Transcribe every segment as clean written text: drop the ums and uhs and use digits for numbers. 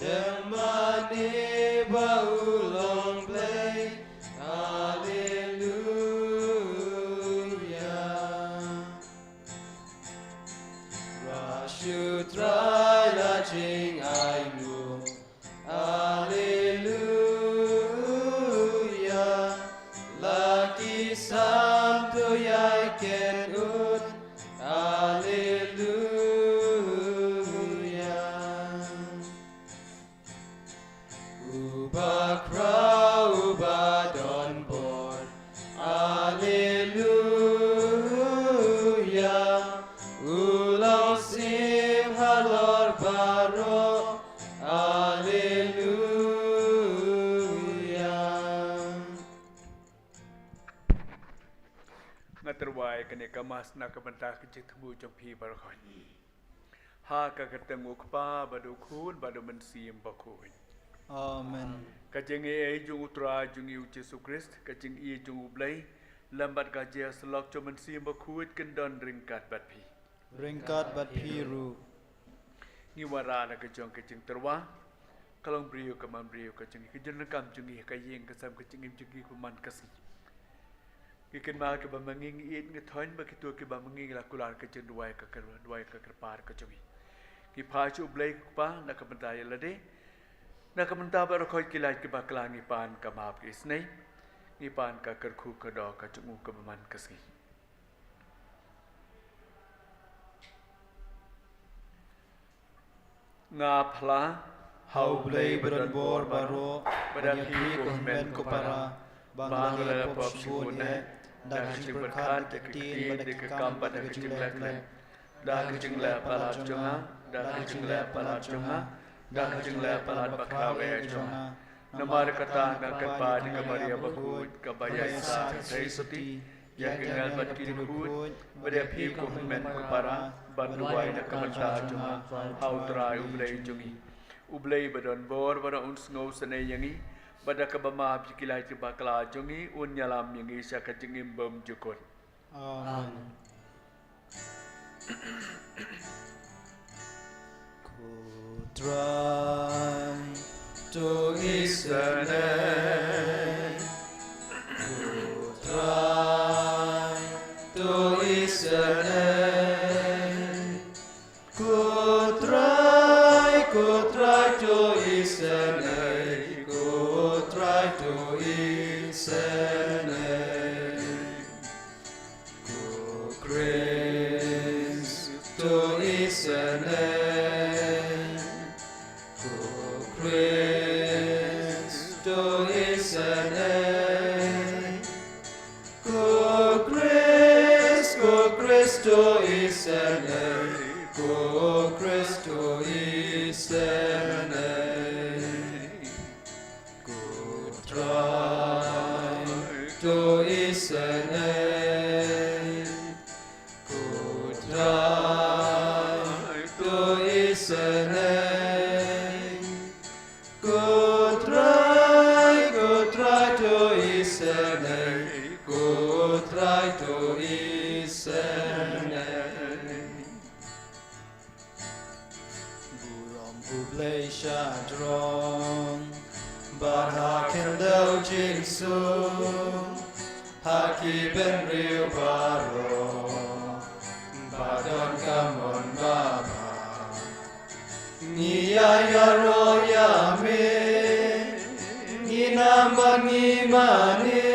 temani berulang play haleluya Rasyu trai la jing ai lu haleluya laki sam tu yai ken ut haleluya uba krau uba don bor haleluya ulang sim halor baro haleluya ngaterwai kene kamas na kabanta kecik tebu jampi barakon ha ka keteng ukpa badu kun badu mensim bakun amen kajeng e jung utra jung yu Yesu Christ kajeng e jung ublai lambat kaje selok jo mensim bakut kendon ringkat batpi ringkat bat piru ni warana kajong kajeng terwa kalong brio kaman brio kajeng kajeng rekam jung e kayeng kasam kajeng im jung kuman kasi Ikan mah ke bamanging iit ngetoin ba kitu ke bamanging lakular ke jenduai ke duai ke kerpar ke jemi. Ki paju blai pa nak kementaya lade. Nak kementa barakoi kilai ke baklang ipan ke maaf ke isnei. Ipan ke kerku ke do ke jungu ke baman kesi. Ngapla hau blai beran bor baro badapi ko men ko para bangla pop shune dak jing berkat ketin badak kam badak jing lek dak jing lek palat jonga dak jing lek palat jonga dak jing lek palat bakawe jonga namar kata nakat pad kamaria bahut kabaya isa sai suti ya kengal bat kinhut badapi ko men ko para banduai nak kamata jonga hau trai ublai jongi ublai badon bor bara uns ngau sene yangi pada kebama pikilai tiba kala jongi un nyalam yang isa kajengim bom jukut amen ku try to isane ku try to isane ku try to isane try to isane ku Kristo isane ku Kristo isane ku Kristo isane ku Kristo isane try to isane ku try to isane ku try to isane ku try to isane buram ublai shadrong But hakim dau jinsu Haki ben riu baro Badon kamon baba Ni ayaro yame Ni namban ni mani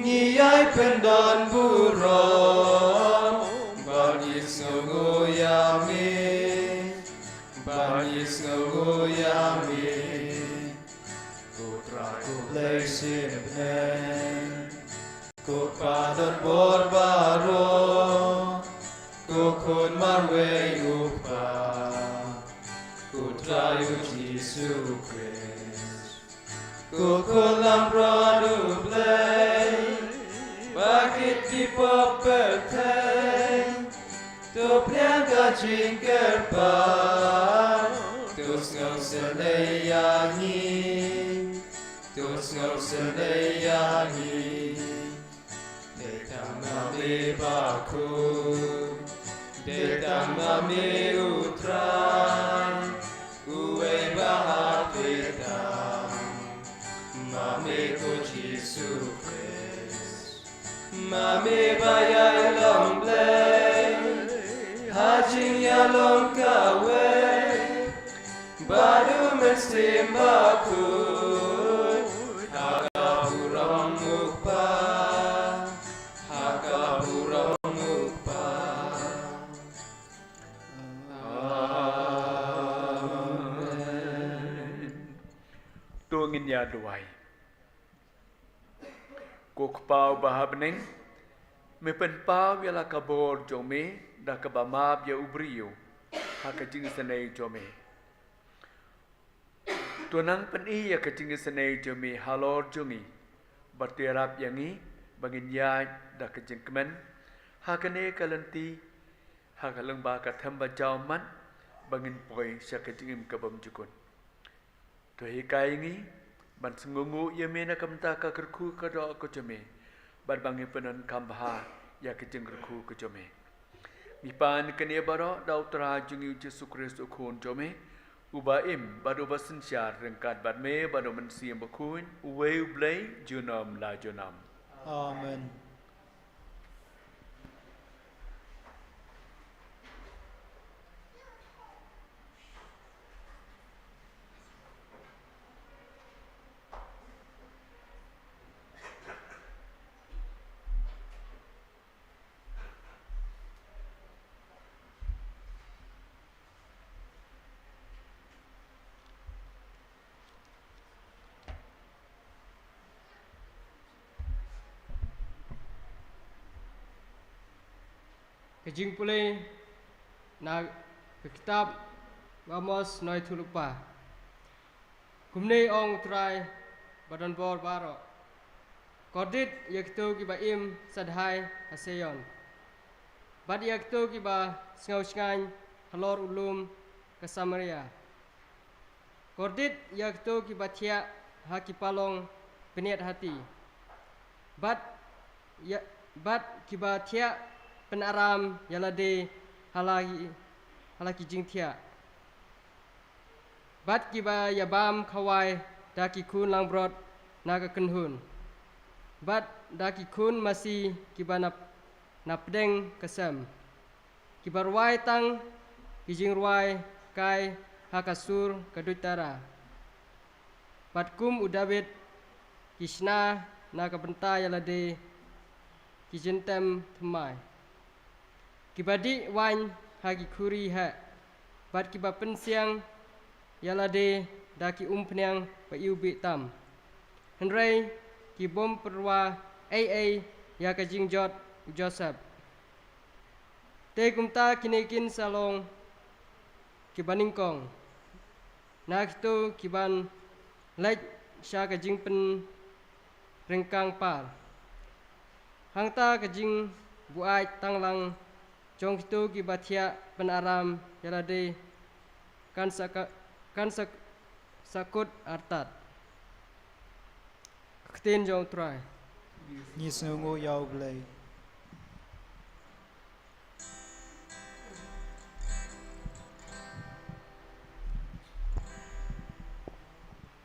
Ni ay pendon buro Bangis ngogo yame Bangis ngogo yame Ku blessing pen Ku padon bor baro Ku kun marwe upa Ku trayu Jesu Christ Ku kun lambradu blay Bakit di popeteng Tu priangka jingkerpan Tus ngau seneyangi Tus ngau seneyangi Detang ngami baku Detang ngami utrai Uwe Mami bayai long play Hajing ya long kawe Badu mesim baku Haka burong mukpa Haka burong mukpa Tuangin ya duai Kuk pau bahabneng me pen pau ya la kabor jome da kabamab ya ubrio haka jing sanai jome tuanang pen i ya ka jing sanai jome halor jungi batirap yangi bangin ya da ka jing kemen haka ne kalanti haka lang ba ka thamba jauman bangin poi sya ka jing kabam jukun to hi kai ngi ban sengungu ya mena kamta ka kerku ka do ko jome ban bangi penan kambha ya kejeng kerku ko jome mi pan kene baro da utra jungi Yesus Kristus khon jome uba im bado basin syar rengkat bad me bado mensiam bakun uwe ublay junam la junam Amen. Kejing pulih na kitab Amos noi thulupa. Kumne ong trai badan bor baro. Kodit yaktu ki ba im sadhai haseyon. Bad yaktu ki ba sngau sngan halor ulum ke Samaria. Kodit yaktu ki ba thia haki palong peniat hati. Bad ki ba thia penaram yalade halaki jingtia bat kiba yabam khawai daki kun langbrot naga kenhun bat daki kun masih kiba napdeng kesem kiba ruai tang kijing ruai kai hakasur kadutara bat kum udabit kishna naga benta yalade kijentem thmai Kibadi wan hagi kuri ha bat kiba pensiang yalade daki umpnyang pa iubi tam henrei kibom perwa ai ya kajing jot Joseph te kumta kinekin salong kibaningkong nakto kiban lek sya kajing pen rengkang par hangta kajing buai tanglang Jong itu kibatia penaram yalade kan sakut artat. Ketin jong try. Ni sengungu yau blay.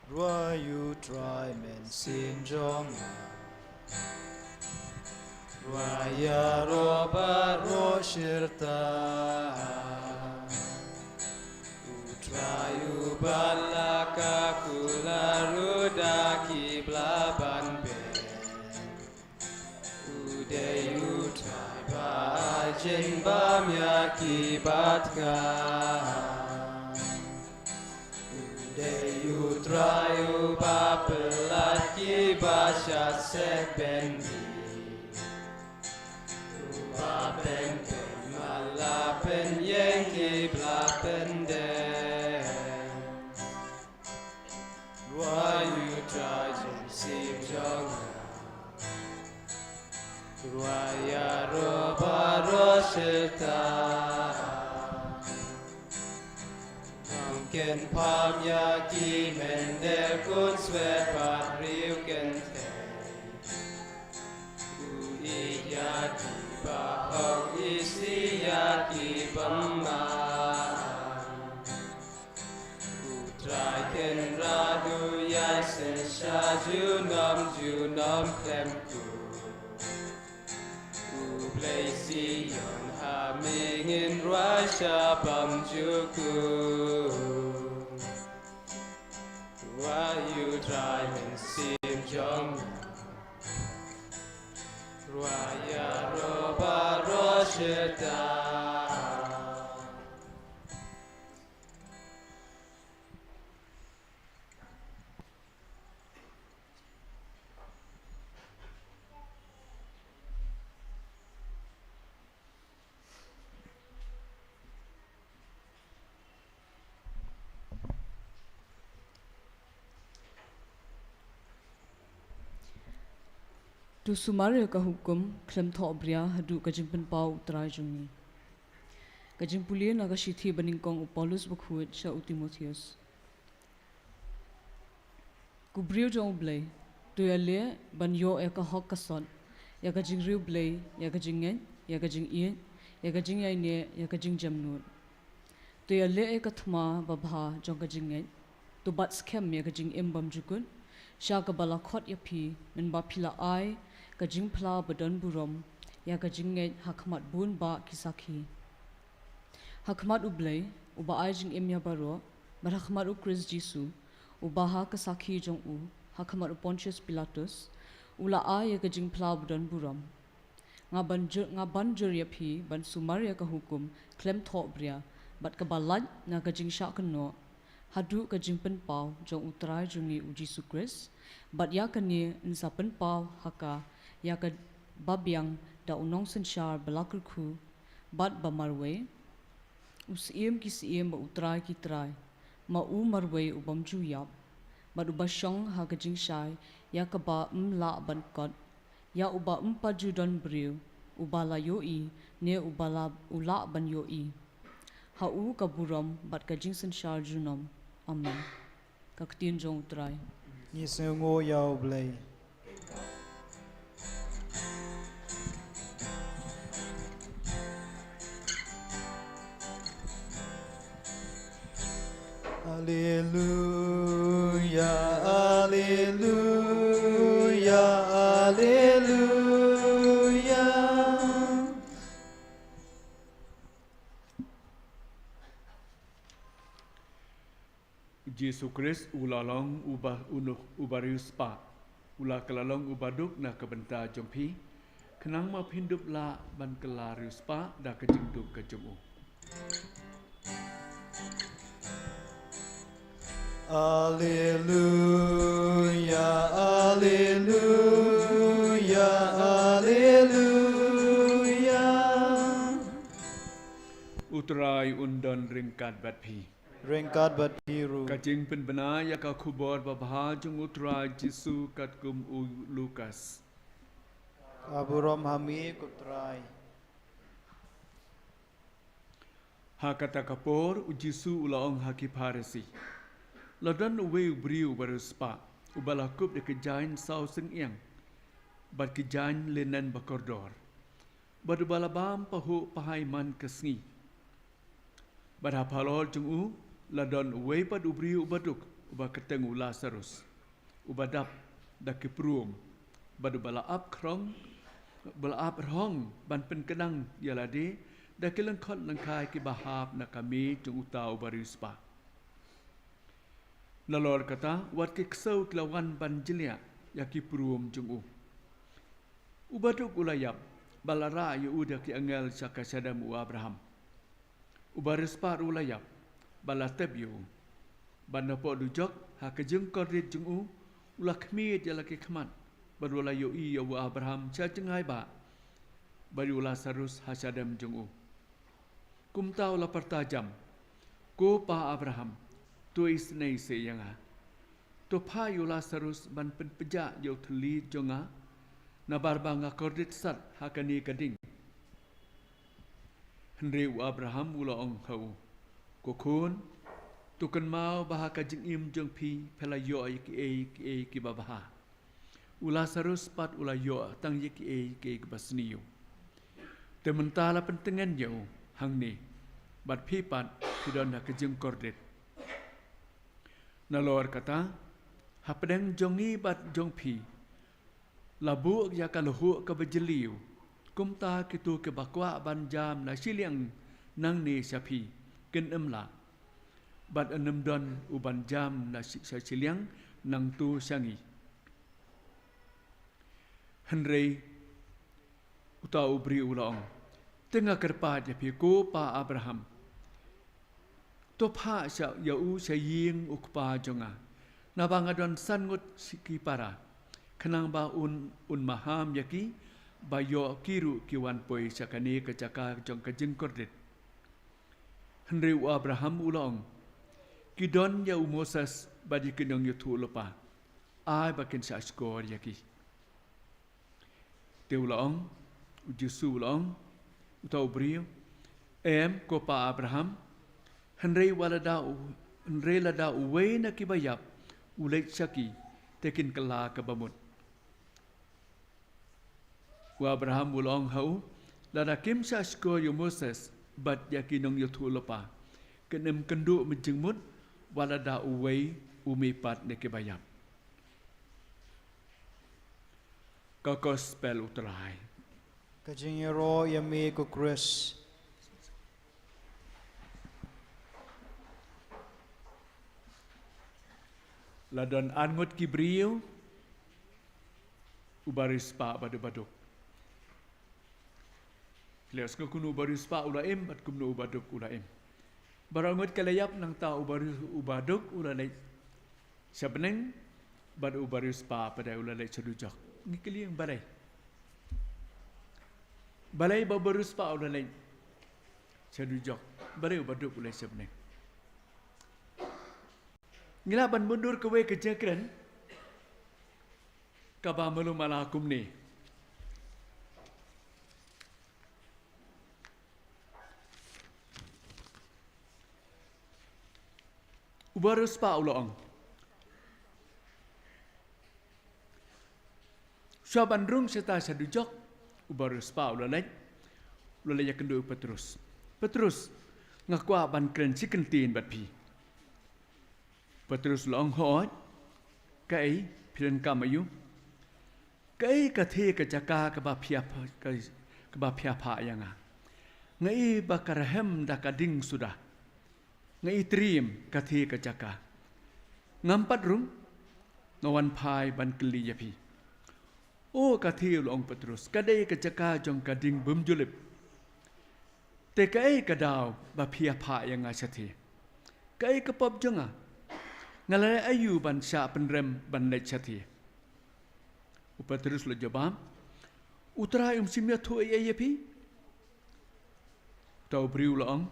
Rua you try men sin jong. Raya roba roshirta Utrayu balaka kularuda kiblaban ben Uday utray bajen bamya kibatka Uday utrayu bapelat kibasya sebendi Blapen malapen yengki blapen de Why you try to receive jonga Raya roba roshita Mungkin pamya ki mender kun swet pat riuken te Uiyati Bahog isiyaki pamang Utrai ken radu yai sen sha junam klemku Plaisi yon hamingin Russia bamjuku. Why you driving sim jong? Raya roba rosheta. Tu sumare ka hukum klem tho bria hadu ka jimpen pau utrai jungi. Ka jimpulie na ka shithi baningkong Paulus bukhuat sha Timotheus. Ku brio jong blai tu ya le ban yo e ka hok ka son ya ka jing riu blai ya ka jing ngen ya ka jing ien ya ka jing yai ne ya ka jing jamnut. Tu ya le e ka thma ba bha jong ka jing ngen tu bat scam ya ka jing embam jukun sha ka bala khot ya phi nen ba phila ai ka jing phla badan burom ya ka jing nge hakmat bun ba kisaki hakmat ublei uba ai jing emya baro bar hakmat u Chris Jisu uba ha ka sakhi jong u hakmat u Pontius Pilatus ula a ya ka jing phla badan burom nga banjur ya phi ban sumar ya ka hukum klem tho bria bat ka balan na ka jing sha kno hadu ka jing pen pau jong utrai jungi u Jisu Chris bat ya ka ni insa pen pau haka ya ka babyang da unong senshar balakul khu bat ba marwe usiem ki siem ba utrai ki trai ma u marwe u bamju yap bat u bashong ha ka jing shai ya ka ba la ban kot ya u ba pa ju don briu u ba la yo I ne u ba la u la ban yo I ha u ka buram bat ka jing senshar junom amen ka ktien jong utrai Ni sengo yau blai. Alleluia, alleluia, alleluia. Yesus Kristus ulalong ubarius pa ula kalalong ubaduk na kabenta jompi kenang ma pindup la ban kelarius pa da kejingduk kejemu. Alleluia, alleluia, alleluia. Utrai undon ringkat batpi. Ringkat bat biru. Kajing penbena ya ka kubor babha jung utrai Jesu kat kum u Lukas. Aburom hami kutrai. Ha kata kapor u Jesu ulaong haki parasi. Ladan uwe ubriu baruspa ubalakup de kejain sau seng iang. Bat kejain lenen bakordor. Bat ubalabam pahu pahaiman kesngi. Bat hapalol jung u ladon uwe pad ubriu ubaduk uba keteng Lazarus. Ubadap da kipruum. Bat ubalaap krong balaap rong ban penkenang yalade da kilengkot lengkai ki bahap na kami jung utau baruspa. Lalor kata wat ke kesau kelawan banjelia yaki peruum jung ubaduk ulayap balara yu uda ki angel saka sadam u Abraham ubarispa ulayap balateb yu banapo dujok ha kejeng korit jung ulakmi jalaki khamat barula yu I yu Abraham cha jengai ba bari Lazarus hasadam jung kumtau la pertajam ko pa Abraham tu isnei se yanga to pa yu Lazarus ban penpeja yu thli jonga na barbanga kordit sat hakani kading henry Abraham ula ong hau ko kun tu kan mau bahaka jing im jong pi phela yo ki babaha Lazarus pat ula yo tang ki basniu tementala pentengan yo hangni bat pi pat kidon ha kejeng kordit nalor kata hapedeng jongi bat jongpi labu ya kaluhu ka bejeliu kumta kitu ke bakwa ban jam na siliang nang ni sapi ken emla bat enem don uban jam na siliang nang tu sangi Henry utau beri ulang tengah kerpa japi ko pa Abraham topha sa yau saying ukpa jonga nabangadon sangut siki para kenang ba un maham yaki bayo kiru kiwan poi sakani kecaka jong kajeng kordit Henry u Abraham ulang kidon ya Moses badi kinong yutu lupa ai bakin sa skor yaki te ulang Jesu ulang utau beriu ko pa Abraham Henry lada uwe na kibayap ulek saki tekin kala kabamut wa Abraham ulang hau lada kim sa skor yu Moses bat yakinong yutu lupa kenem kendu menjengmut walada uwe umipat na kibayap kakos pel utrai Kajingero yami ko Chris. Ladon angot kibriu ubaris pa baduk. Leos ko kuno ubaris pa ulaim at kumno ubaduk ulaim. Barangot kalayap ng ta ubaris ubaduk ulalay sabeneng bad ubaris pa pada ulalay sadujak. Ngikili ang balay. Balay babarus pa ulalay sadujak. Balay ubaduk ulay sabeneng. Ngilaban mundur kewe kejakran kaba malu malakum ni ubarus pa uloong saban rung seta sadujak ubarus pa ulalay yakendu Petrus ngakwa ban kren sikentin bat pi Petrus long hoi kai piran kamayu kai kathe kajaka kaba phia pha yanga ngai bakarahem dakading sudah ngai trim kathe kajaka ngampat rum ngawan phai ban kli yapi o kathe long Petrus kadai kajaka jong kading bum julip te kai kadaw ba phia pha yanga sathi kai kapop jonga ngalai ayu ban sya penrem ban lechati Petrus lo jawab utra simya thu ayapi tau briu long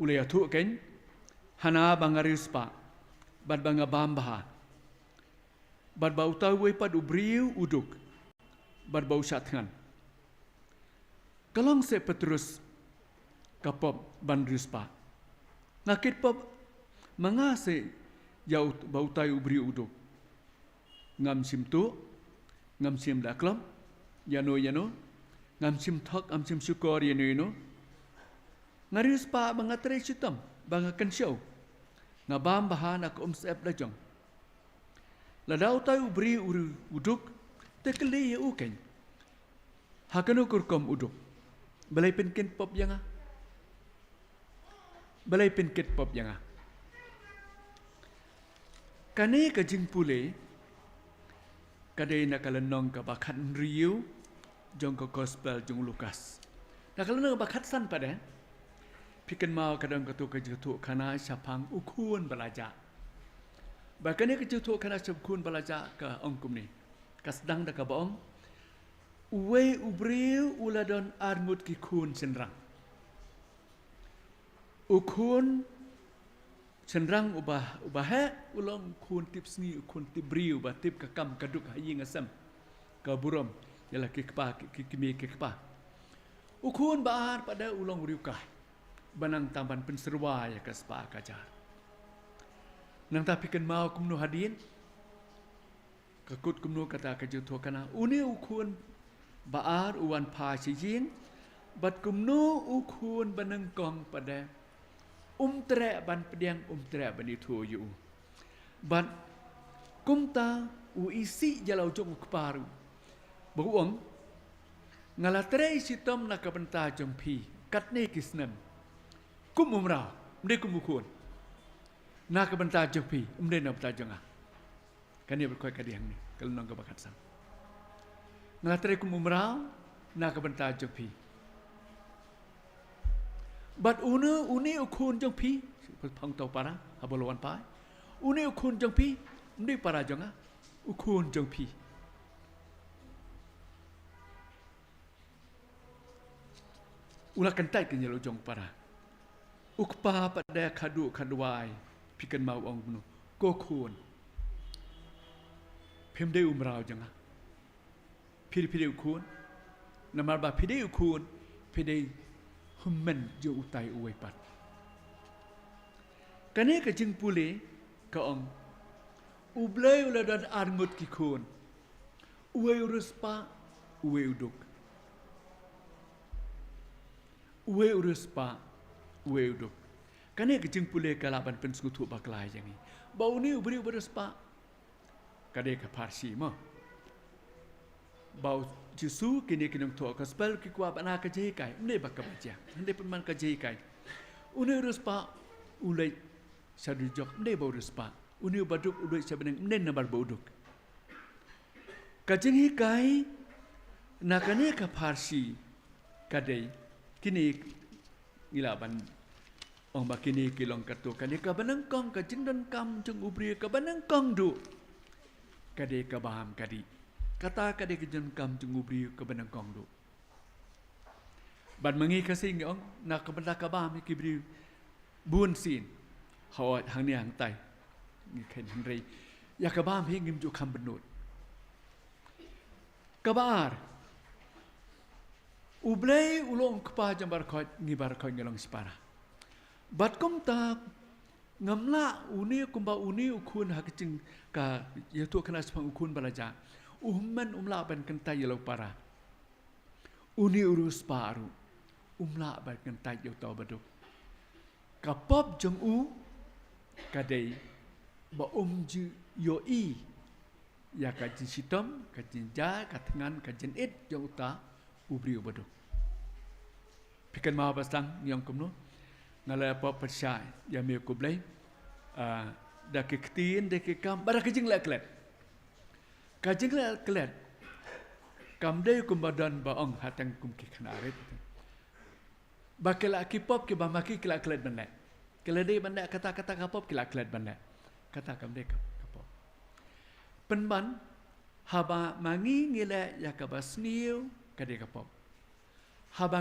ulaya thu ken hana bangarius pa bad banga bambaha bad bau tau we pad ubriu uduk bad bau satngan kalong se Petrus kapop ban rispa ngakit pop mangase Yau bau tayu beri uduk ngam sim tu ngam sim daklam yano ngam sim thok ngam sim syukor yano ngarius pa banga tre sitam banga kensyo ngabam bahan ak sep lajong ladau tayu beri uduk tekeli ya uken hakanu kurkom uduk balai penkin pop yanga balai penkin pop yanga Kane kajing pule kadai nakalenong ka bakat riu jong ko gospel jong Lukas nakalenong bakat san pada pikan mau kadang katu kajatu kana sapang ukun belajar bahkan kajatu kana sapkun belajar ke ongkum ni kasdang dak baong uwe ubriu uladon arngut ki kun senrang ukun senrang ubah ulong kun tips ni kun tibriu ubah tip kakam kaduk haying asam kaburom yalah kimi kekpa ukun bahar pada ulong riukah banang tamban penserwa ya kaspa kajar nang tapi kan mau kumno hadin kakut kumno kata kajutu kana uni ukun bahar uwan pa sijin bat kumno ukun banang kong pada tre ban pediang tre ban itu yu ban kumta isi jalau jong keparu buang ngalatere sitom na kabanta jong pi katne kisnem kum umra mde kumukun na kabanta jong pi mde na bata jonga kani berkoi kadiang ni kalau nong kabakat sam ngalatere kum umra na kabanta jong pi but uni ukun jong pi phang tau para habolowan pai uni ukun jong pi mde para jonga ukun jong pi ulakan tai ke nyelo jong para ukpa pada kadwai pikan mau ong bunu ko khun phemde umrao janga phiri ukun namar ba phide ukun phide hummen jo utai uai pat kane ka jing pule ka ong ublei uladan arngut ki khun uai uruspa uai uduk uwe uruspa uwe uduk kane kejeng pule kalaban pensekutu baklai yang ni bau ni ubri uruspa kade ka parsi mo bau jisu kini kinong to gospel ki kwa bana ka jei kai ne bakka baja ne peman ka jei kai uni uruspa ulai sadu jok ne bau uruspa uni baduk ulai sabeneng ne nabar bau uduk kajeng hi kai nakane ka parsi kade kini ilaban ong bakini kilong katu kani ka banang kong ka jingdan kam jeng ubri ka banang kong du kade ka baham kadi kata kade ka jeng kam jeng ubri ka banang kong du ban mangi ka sing ong na ka banda ka baham ki bri bun sin hawat hang ni hang tai ni khen hang rei ya ka baham hi ngim ju kham benut ka bar ublei ulong kpa jambar khoi ngibar khoi ngelong spara bat kom ta ngamla uni kumba uni ukun hakicing ka yatu kana spang ukun balaja umman umla ban kan tay yelo para uni urus paru umla ban kan tay yo to badu kapop jong u kadai ba ji yo i ya ka jin sitom ka jin ja ka tngan ka jin it jong ta ubri badu pikan ma basang yang kumno ngala apa persai ya me ko blai da ke ktin de ke kam bara ke jing la klet ka jing la klet kam de kum badan ba ong hatang kum ki khanaret bakela ki pop ke ba maki kla klet banai kala de banai kata-kata ka pop kla klet banai kata kam de ka pop penban haba mangi ngile ya ka basniu ka de ka pop haba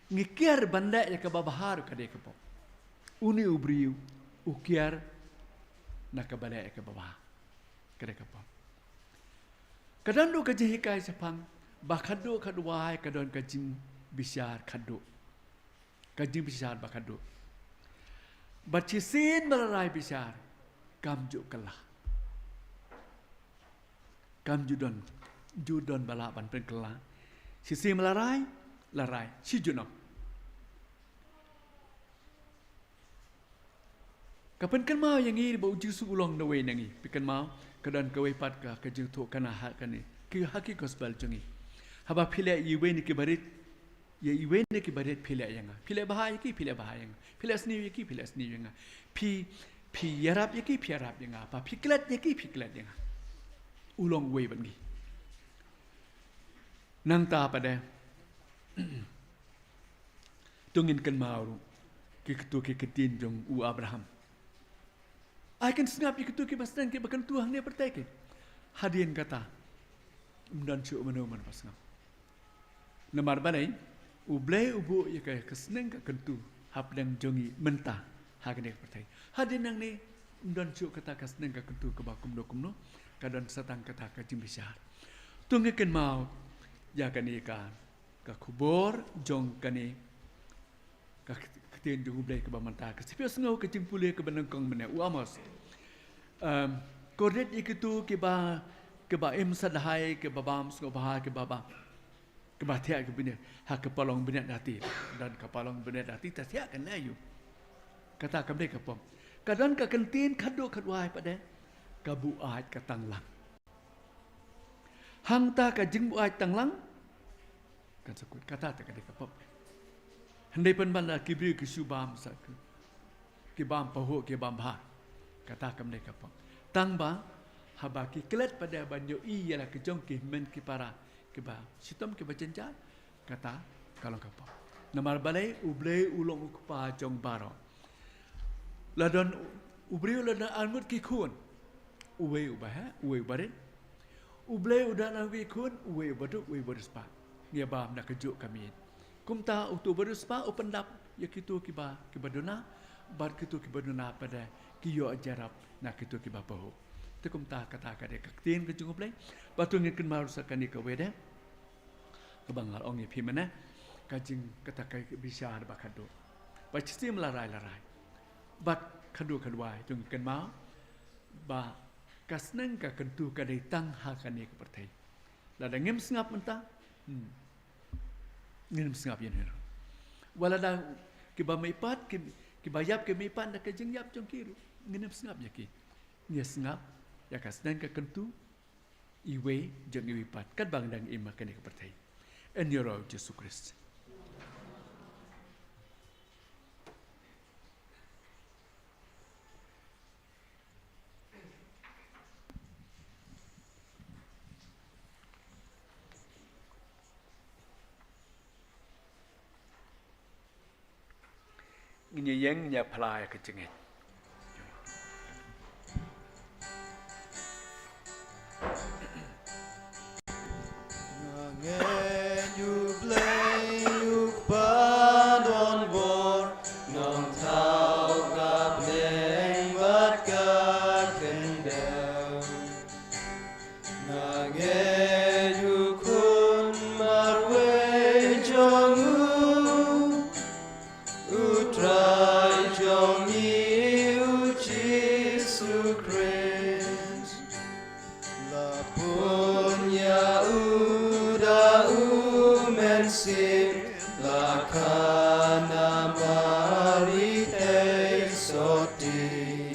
ngikiar banda ya ka babahar ka de ka pop uni ubriu ukiar na ka bala ya ka babah ka de ka pop kadando ka jehi kai sapang bakado kadwai kadon ka jing bisyar kado ka jing bisyar bakado bacisin melarai bisyar kamju kalah kamju judon balaban pen kalah sisi melarai larai si juno kapan kan mau yang ini bau jisu ulang nawe nangi pikan mau kadan kawai pat ka kajing to kana ha kani ki haki gospel jungi haba phile iwe ni ki barit ya iwe ni ki barit phile yanga phile bahaya ki phile bahaya phile sni ki phile sni yanga phi yarap ki phi yarap yanga pa phiklat ki phiklat yanga ulang we bangi nang ta pada tungin kan mau ki ketu ki ketin jong u Abraham I can snap you ketu ki bastan ki bakan tuang ni pertai hadian kata umdan cu menoman pasngam namar banai ublai ubu ya ka kesneng ka kentu hapdang jongi mentah hagne pertai hadian nang ni umdan cu kata kesneng ka kentu ka bakum dokumno kadon satang kata ka jimbisar tungin kan mau ya kani ka kubor jong kani ka ketin jong ublai ka bamanta ka sipio sngau ka jimpule ka benengkong mene uamos kodet ikitu ke ba im sadhai ke babam sngau bahai ke baba ke batia ke bine ha ke palong bine dati dan ke palong bine dati tasia kan layu kata kamde ka pom kadang ka kentin kado kadwai pada ka buat ka tanglang hang ta ka jing buat tanglang kan sakut kata tak ada kapap handai pen bala kibri ki subam sak ki bam pahu ki bam bah kata kam ne kapap tang ba habaki kelet pada banyo i ialah kejong ki men ki para ki ba sitom ki bacenja kata kalau kapap namar balai ublei ulong ukpa jong baro ladon ubriu ladon almut ki kun uwe ubah uwe barin ublei udah nawi kun uwe baduk uwe berspa ngia bam nak kejuk kami kumta utu berspa upendap ya kitu kiba kibaduna bar kitu kibaduna pada kiyo ajarap nak kitu kiba pahu tu kumta kata kade kaktin ke jung ublei batu ngin marusakan ke wede kebangal ong pi mana kajing kata kai bisa ada bakado pasti melarai bat kadu kadwai jung ken mau ba kasnang ka kentu ka dai tang ha kani ka pertai la da ngem sngap mentah ngem sngap yen hero wala da ki ba mai pat ki ba yap ki mai pat da ka jing yap jong kiru ngem sngap ya ki nya sngap ya kasnang ka kentu iwe jong iwe pat kat bang dang ima kani ka pertai en yoro Jesus Christ Ini yang nya pelai kecengen. Ngangen jublei ukpadon bor non tau kableng bat kakendel ngangen yukun marwe jongu utrai jongi Jesus Christ la punya Sim la kana marite soti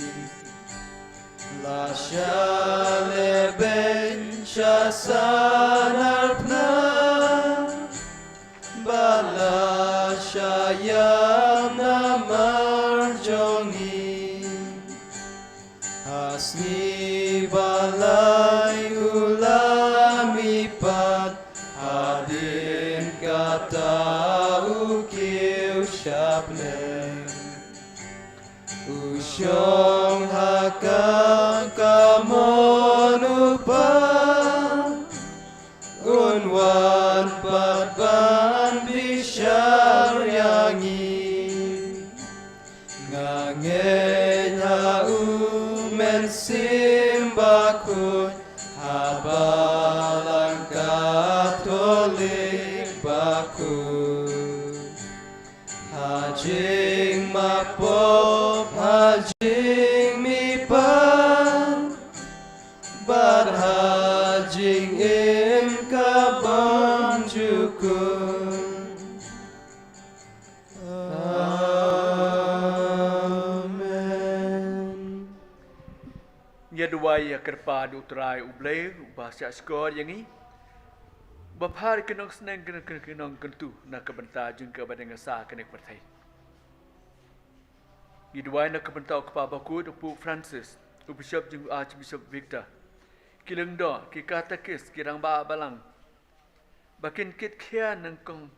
la shale bencha sanarpna bala shayam namar jongi asni balai ulami pat hadin kata ukiu syapne usyong haka kamonupa unwan patban bisyar yangi ngangen men simbakun habalang Katolik baku hajing mapop hajing mipan bad hajing im kabang jukun amen Nya dua ya kerpa utrai ublei bahasa skor yang ni bapar kenong seneng kenong kentu nak kebentar jengka badang asa kenek pertai. Gidwai nak kebentar kepa baku Pope Francis, Bishop jeng Archbishop Victor. Kileng do ki katekis kirang ba balang. Bakin kit khia nang kong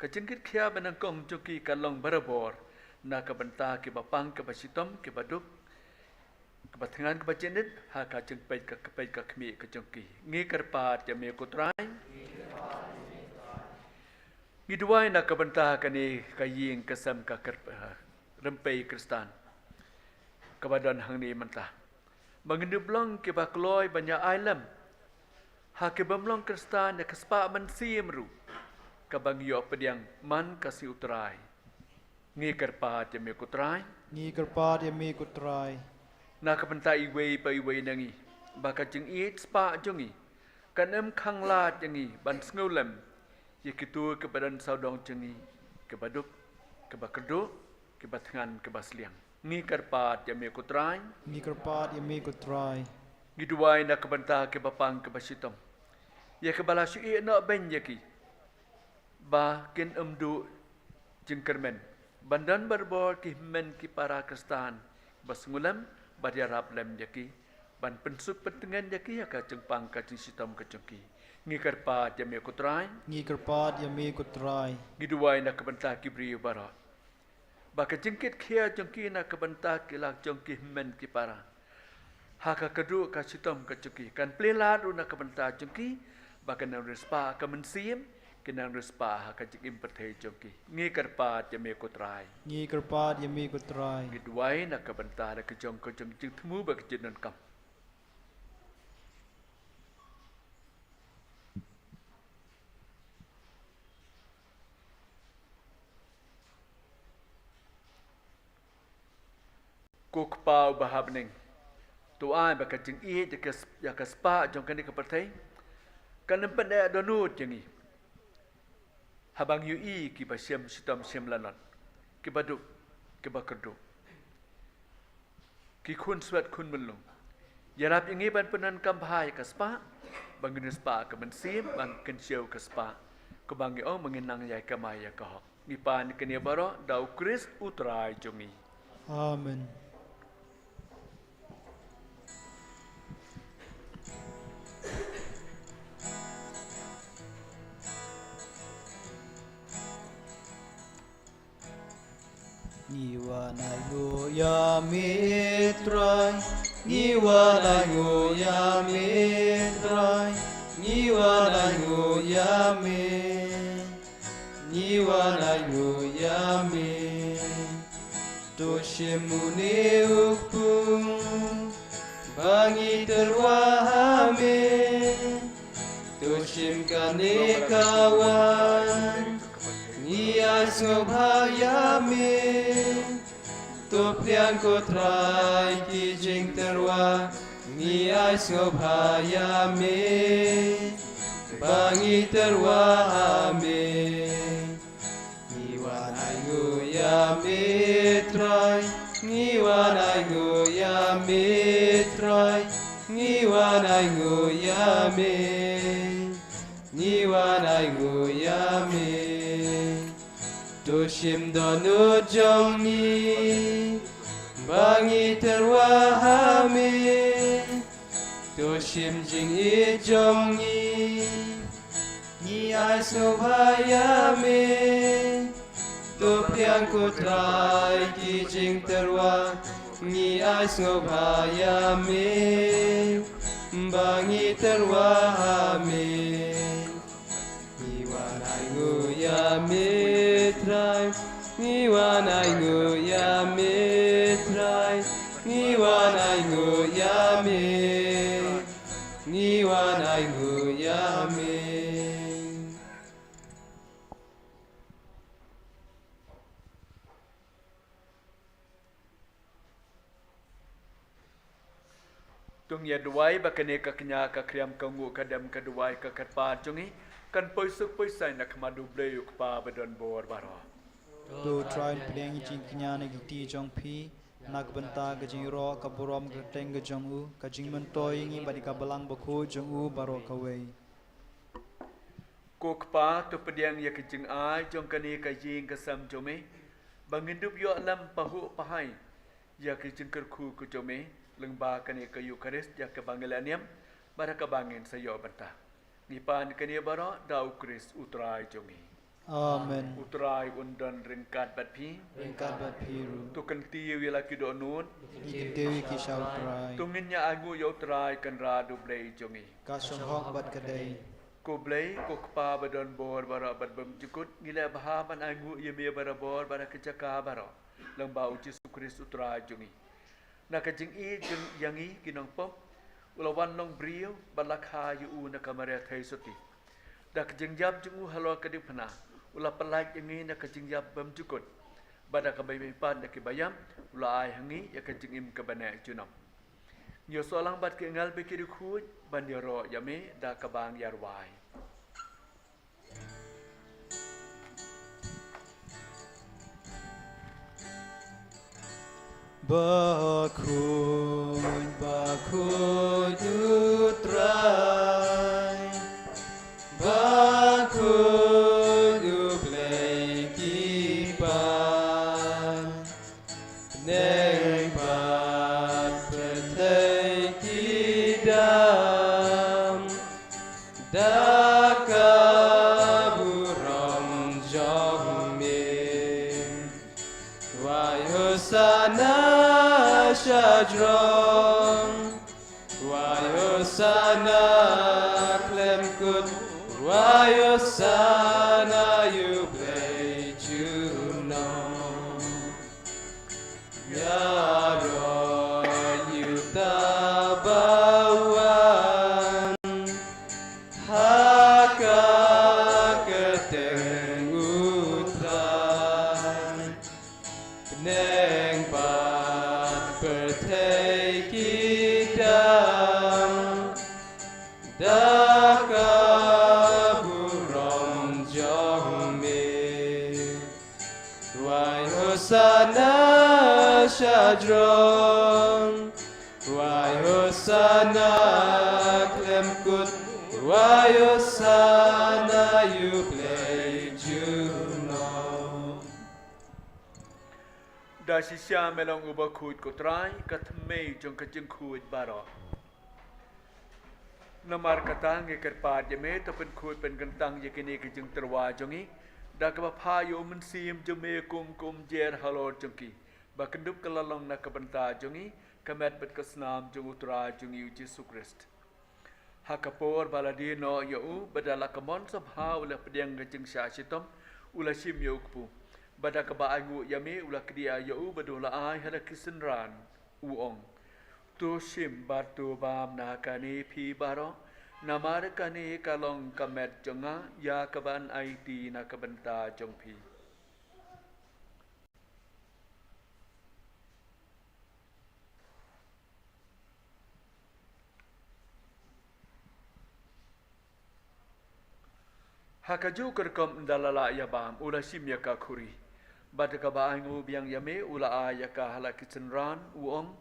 kacin kit khia banang kong joki kalong barabor nak kebentar ki bapang ke basitom ki baduk kebatangan kebacenit ha ka jeng pai ka kemi ke jengki ngi kerpat ya me kutrai Gidwai nak kebentar kani kaying kesam ka rempai Kristan kebadan hang ni mentah mengendu blong ke bakloi banyak alam ha ke bamlong Kristan ya kespa mensim ru kabang yo pediang man kasih utrai ngi kerpat ya me kutrai Ni kerpat ya mi kutrai nak kebentar iwe pa iwe nangi baka jeng it spa jongi kanem khang lat jangi ban sngulam ye kitu ke badan saudong jengi ke baduk ke bakedu ke batngan ke basliang ni karpat ya me kutrai Ni kerpat ya mi kutrai giduai nak kebentar ke bapang ke basitom ye ke balasui nak ben yaki ba kin umdu jingkermen bandan berbor ki men ki para kristan basengulam badiarap lem yaki ban pensuk pentengan yaki ya ka jengpang ka jingsitam ka jengki ngikar pa jame kutrai Ngi kerpat yami kutrai. giduai na kabanta ki bri bara ba ka jengkit khia jengki na kabanta ki lak jengki men ki para haka kadu ka sitam ka jengki kan plelat una kabanta jengki ba kan respa ka mensim kinang respa haka jengim perthai jengki ngikar pa jame kutrai Ngi kerpat yami kutrai. giduai na kabanta na ka jeng jeng temu ba ka jenan kam kuk pau bahabning tu ai ba ka jing I ya ka spa jong kan ka perthai kan nempat da donut jengi habang yu I ki ba siam sitam siam lanat ki baduk ki ba kerdu ki kun swat kun melung yarap ingi ban penan kam bahai ka spa bang ni spa ka men sim bang ken siau ka spa ko bang ong mengenang yai ka maya ka hok ni pan ke ni baro dau kris utrai jongi Amen. Ngiwanay ngo yamitray, ngiwanay ngo yamitray, ngiwanay ngo yamin, ngiwanay ngo yamin. Toshimune upung, bangi terwahame, toshim kane kawan. Nias ngobhayame Topian kotrai ki jing terwa Nias ngobhayame Bangi terwahame Niwanay nguyame trai Niwanay nguyame trai Niwanay nguyame Niwanay nguyame Toshim donut jongi Bangi terwahame Toshim jing I jongi Ni aso bhayame Topiang kutrai ki jing terwa Ni aso bhayame Bangi terwahame Niwanay nguyamitray Niwanay nguyamitray Niwanay nguyamit Niwanay nguyamit tung ya duai ba kene ka knya ka kriam ka ngu ka dam ka duai ka karpa chungi kan poisuk poisai na khamadu bleu pa badon bor baro Tu trial pidang jing knyane giti jong phi nak benta gajing ro ka borom ka teng ga jong u ka jing man toy ngi badi ka balang bakho jong u baro ka wei kok pa tu pediang ya kijing ai jong kane ka jing ka sam jome bangindup yo lam pahu pahai ya kijing kerku ku jome lengba kane ka yu karis ya ka bangelaniam bara ka bangin sayo benta nipan kane baro dau kris utrai jongi Amen. utrai undan ringkat bat pi Ringkat bat piru tu kan tiu ya laki do nun Iketewi ki shau try tungin nya agu yo utrai kan ra du blei jongi Ka shong hok bat kadai ko blei ko kpa badon bor bara bat bam jukut ngila bahaman agu ye me bara bor bara kecaka baro lengba uci sukris utrai jongi na ka jing I jing yangi kinong pop ulawan nong brio balakha yu na kamare thai soti dak jing jab jing u halo ka dik phana ula palak yangi na ka jing jab bam jukut bada ka bai pan dak bayam ula ai hangi ya ka jing im ka bana junam nyo solang bat ke ngal be ki khu ban ro yame da ka bang yarwai Bakun bakun utrai Bakun Shadron Ruayosana Klemkut Ruayosana Yublei Juno Yaro Yutabawan Haka Keteng Utran Neng Pat Pertekidam Daka Burom Jongme Ruai Hosana Shadron Ruai Hosana Klemkut Ruai Hosana Yublei Juno Da sisya melong uba kuit kotrai katmei jong kajing kuit baro. Namar katang ikerpat yame tapen kuit pen gentang yakini kajing terwa jongi. Da kabapayo mensim jome kum jer halor jongki. Bakendup kelalong na kabenta jongi kamet bet kesnam jong utra jongi uji Sukrist. Hakapor baladino yau badala kamon sabha ula pediang kajing syasitom ula sim yaukpu. Bada kabaangu yame ula kedia yau badula ai hada kisenran uong. Tu sim batu bam nakani pi baro. Namar kani kalong kamet jonga ya kaban IT na kabenta jong pi. Hakaju kerkom dalala yabam ula sim yaka kuri. Bada kabaangu biang yame ula ayaka hala kisenran uong.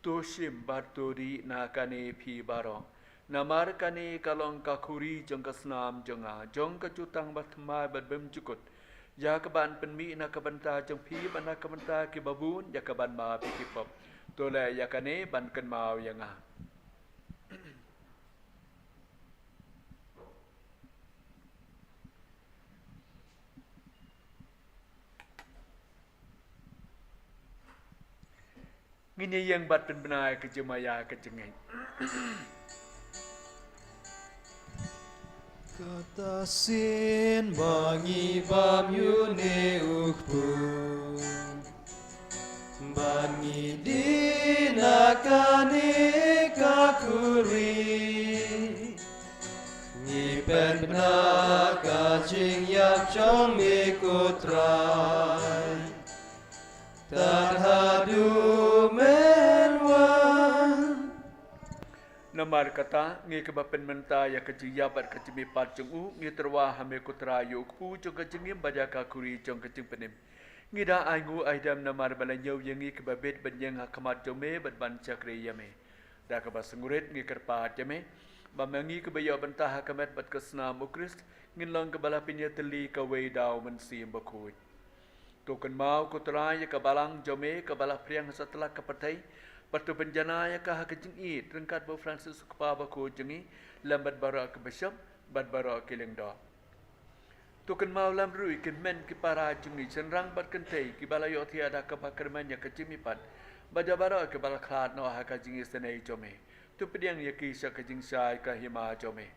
Tu sim batu di nakani pi baro. Namar kani kalong kakuri jong kasnam jonga jong kajutang batmai badbem jukut ya kaban penmi na kabanta jong pi bana kabanta ki babun ya kaban ma pikipop tole ya kane ban kan mau yanga ngini yang bat penbenai kejemaya kejengai Katasin bangi bam yune ukpu Bangi dinakani kakuri Ngipen benaka jing yap chong mikutrai Tarhadu menwan Namar kata ngi kebapen menta ya kejiya bat kejimi pat jong u ngi terwa hame kutra yukpu jong kejingim badaka kuri jong kejing penim ngida aingu aidam namar balanyau yengi kebabet banyang hakamat jome bat ban chakri yame da kebasengurit ngi kerpat yame bamangi kebayo bentah hakamat bat kesna mukrist ngilong kebalapinya teli kawai daw mensim bakut token mau kutra ya kebalang jome kebalah priang setelah kepatai Batu penjana ya kah kejing it rengkat bo Francis kepa baku jengi lambat bara ke bishop bat bara ke lengda. Tuken mau lam rui ken men ki para jengi senrang bat kentai ki balayo tiada ke pakerman ya kejimi pat. Bada bara ke balakhat no ha kejing senai jome. Tu pediang ya ki sa kejing sai ka hima jome.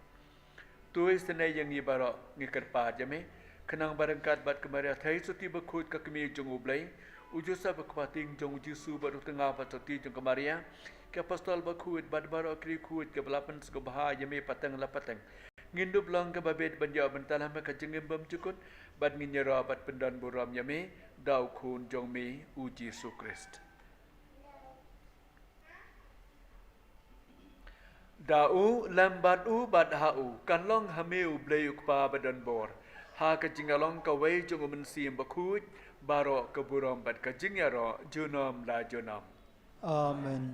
Tu senai yang ni bara ni kerpa jame kenang barengkat bat kemaria thai suti bakut ka kemi jong ublai. Ujusa berkepating jong Yesu baru tengah patoti jong kemaria ke apostol bakut bad baru kri kuit ke belapan segobaha yame patang lapatang ngindup long ke babet banjau bentalah maka jengem bam cukut bad nginyara bad pendan buram yame dau kun jong me uji Yesu Krist dau lambat u bad hau kan long hameu bleu kpa badan bor ha ke jingalong ka wei jong mensim bakut baro keburom bat kajing yaro junom la junam. Amen.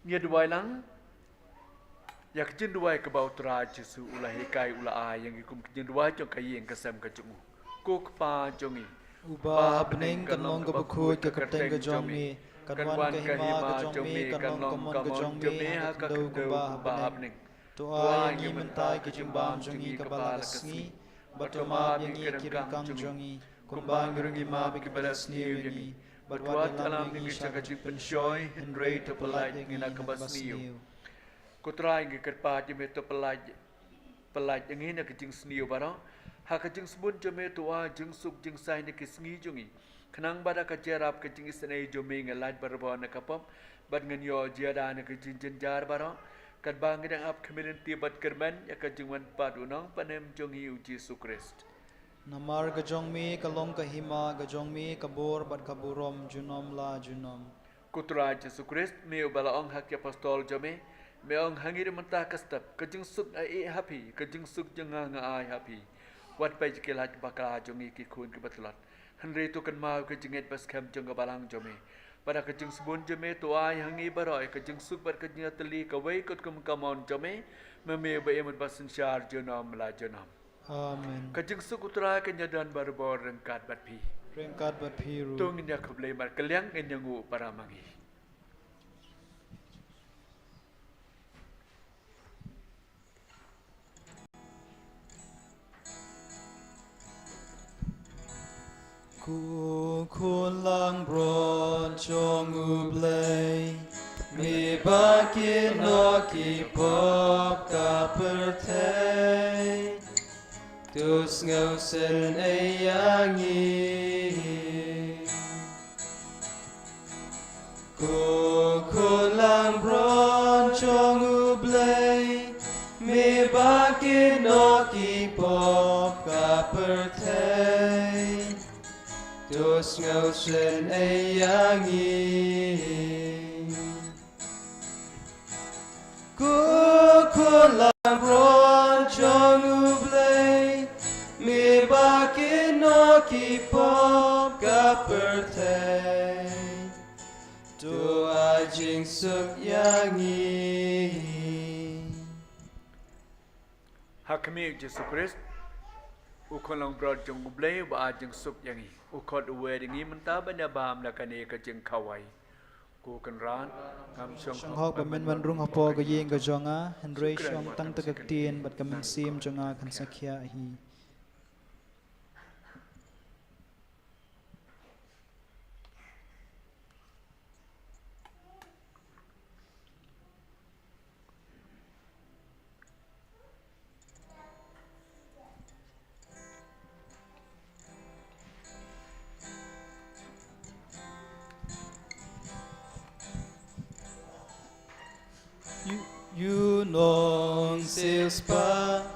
Nya duai lang ya kejin duai ke bau tra Jesu ulah hikai ulah a yang ikum kejin duai jong kayeng kesem kajungu. Kuk pa jongi. Ubah bening kanong kabukut ke kerteng ke jongmi kanwan ke hima ke jongmi kanong kamon ke jongmi hakadau kubah bening. Tua yang mentai ke jimbam jongi kepala kesngi Batoma yang kirangkang jongi kumbang gerungi ma bagi balas niu yangi Bertuat alam ni kita kecing pensoi, Henry terpelaj dengan akabas niu. Kutra yang kerpa jeme terpelaj yang ini kecing sniu barang. Hak kecing sebun jeme tua jeng suk jeng sai ni kesngi jungi. Kenang pada kajarap kecing isnai jome ngelad berbawa nak kapam. Bad ngenyo jiada nak kecing jenjar barang. Kat bang yang ap community bad kerman ya kecing wan padunang panem jungi uji Krist. Namar gajong mi kalong kahima gajong mi kabur bad kaburom junom la junom. Kutra Yesus Krist me balaong hak apostol jome me ong hangir mentah kastap kejeng suk ai happy kejeng suk jenga ai happy. Wat pai jekelat bakal jongi ki kun ki batlat. Henry tu kan mau kejenget bas kam jong balang jome. Pada kejeng sebun jome tu ai hangi baroi kejeng suk bar kejeng teli kawai kot kum kamon jome me be emut basin syar junom la junom. Amen. Kejeng suk utra kenyadan barbor rengkat bat pi. Rengkat bat piru. Tung nya keblai mar keliang ngu para mangi. Ku kulang bron chong ublay mi bakin no ki pop ka pertay tus ngau sen ayangi ku kulang bron chong ublay mi bakin no ki pop ka pertay tus ngau sen ayangi ku kulang bron chong ublay mi bakin no ki pop ka pertay tu ajing suk yangi. Hakmi Yesus Krist ukolong brod jong gublay ba ajeng suk yangi ukot uwe dingi mentah banda baham nakane kajeng kawai ku kenran ngam Shong syong hok bamen wan rung hapo ga yeng ga jonga Henry shong tang tagak tien bat kamen sim jonga kan sakya hi. You nong sales pa